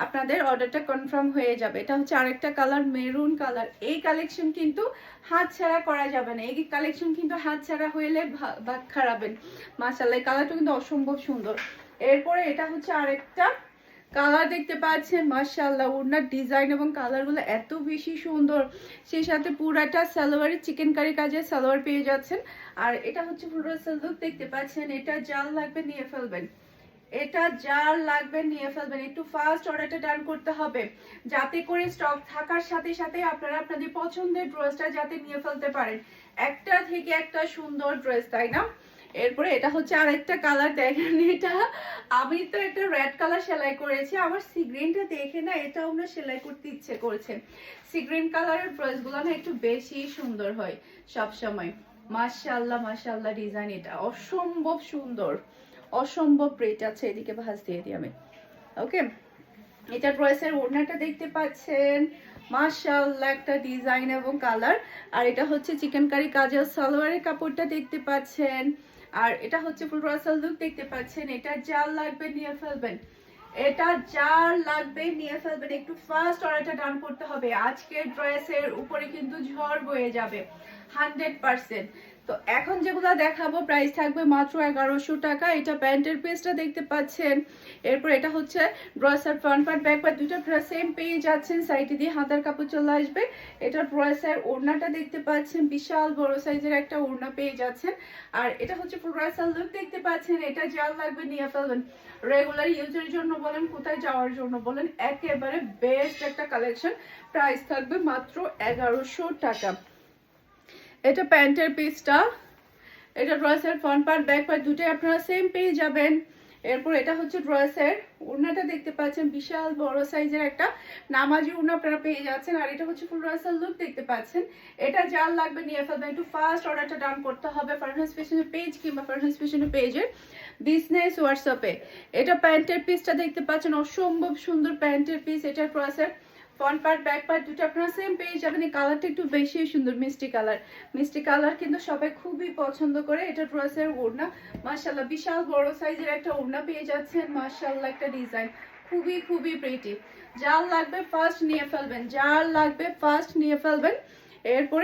আপনাদের অর্ডারটা কনফার্ম হয়ে যাবে। এটা হচ্ছে আরেকটা কালার, মেরুন কালার। এই কালেকশন কিন্তু হাতছাড়া করা যাবে না, এই কালেকশন কিন্তু হাতছাড়া হইলে ভাগ খারাপেন। মাশাআল্লাহ, এই কালারটা কিন্তু অসম্ভব সুন্দর। এরপরে এটা হচ্ছে আরেকটা কালার দেখতে পাচ্ছেন, মাশাআল্লাহ ওড়নার ডিজাইন এবং কালারগুলো এত বেশি সুন্দর। সেই সাথে পুরাটা সালোয়ারে চিকেন কারি কাজের সালোয়ার পেয়ে যাচ্ছেন। আর এটা হচ্ছে ফুল রাসেল লুক দেখতে পাচ্ছেন। এটা যার লাগবে নিয়ে ফেলবেন, এটা যার লাগবে নিয়ে ফেলবেন। একটু ফাস্ট অর্ডারটা ডান করতে হবে, যাতে করে স্টক থাকার সাথে সাথে আপনারা আপনাদের পছন্দের ড্রেসটা যাতে নিয়ে ফেলতে পারেন। একটা থেকে একটা সুন্দর ড্রেস, তাই না? এরপরে এটা হচ্ছে আরেকটা কালার, দেখেন এটা আমি তো একটা রেড কালার সেলাই করেছি, আমার সি গ্রিনটা দেখে না এটাও আমরা সেলাই করতে ইচ্ছে করেছে। সি গ্রিন কালারের ড্রেসগুলো না একটু বেশি সুন্দর হয় সব সময়। মাশাআল্লাহ মাশাআল্লাহ, ডিজাইন এটা অসম্ভব সুন্দর, অসম্ভব প্রিট আছে। এদিকে ভাঁজ দিয়ে দিই আমি। ওকে, এটা ড্রেসের ওড়নাটা দেখতে পাচ্ছেন, মাশাআল্লাহ একটা ডিজাইন এবং কালার। আর এটা হচ্ছে চিকেন কারি কাজের সালোয়ারের কাপড়টা দেখতে পাচ্ছেন। আর এটা হচ্ছে ফুল রাসেল লুক দেখতে পাচ্ছেন। এটা যার লাগবে নিয়ে ফেলবেন, এটা যার লাগবে নিয়ে ফেলবেন। একটু ফাস্ট অর্ডারটা ডান করতে হবে, আজকের ড্রেসের উপরে কিন্তু ঝড় বয়ে যাবে 100%। তো এখন যেগুলো দেখাবো প্রাইস থাকবে মাত্র 1100 টাকা। এটা প্যান্টের পিসটা দেখতে পাচ্ছেন। এরপর এটা হচ্ছে ড্রেসের ফ্রন্ট পার্ট ব্যাক পার্ট দুটো ড্রেস সেম পেয়ে যাচ্ছেন, সাইডে দিয়ে হাতার কাপড় চলে আসবে। এটা ড্রেসের ওড়নাটা দেখতে পাচ্ছেন, বিশাল বড় সাইজের একটা ওড়না পেয়ে যাচ্ছেন। আর এটা হচ্ছে ফুল রাসেল লুক দেখতে পাচ্ছেন। এটা যার লাগবে নিয়ে ফেলবেন, রেগুলার ইউজের জন্য বলেন, কোথায় যাওয়ার জন্য বলেন, একেবারে বেস্ট একটা কালেকশন। প্রাইস থাকবে মাত্র 1100 টাকা। এটা প্যান্টের পিসটা, এটা ড্রেসের ফ্রন্ট পার্ট ব্যাক পার্ট দুটোই আপনারা সেম পেয়ে যাবেন। এরপর এটা হচ্ছে ড্রেসের ওড়নাটা দেখতে পাচ্ছেন, বিশাল বড় সাইজের একটা নামাজি ওড়না আপনারা পেয়ে যাচ্ছেন। আর এটা হচ্ছে ফুল রাসেল লুক দেখতে পাচ্ছেন। এটা যার লাগবে নিয়ে ফেলবেন, একটু ফাস্ট অর্ডারটা ডান করতে হবে ফারহানাস ফ্যাশনের পেজ কিংবা ফারহানাস ফ্যাশনের পেজের বিজনেস হোয়াটসঅ্যাপে। এটা প্যান্টের পিসটা দেখতে পাচ্ছেন, অসম্ভব সুন্দর প্যান্টের পিস। এটা ড্রেসের ফ্রন্ট পার্ট ব্যাক পার্ট দুটো আপনারা সেম পেয়ে যাবেন। এই কালারটা একটু বেশি সুন্দর, মিষ্টি কালার। মিষ্টি কালার কিন্তু সবাই খুবই পছন্দ করে। এটা ড্রেসের ওড়না, মাশাআল্লাহ বিশাল বড় সাইজের একটা ওড়না পেয়ে যাচ্ছেন। মাশাআল্লাহ একটা ডিজাইন, খুবই খুবই প্রিটি। যার লাগবে ফার্স্ট নিয়ে ফেলবেন, যার লাগবে ফার্স্ট নিয়ে ফেলবেন। এরপরে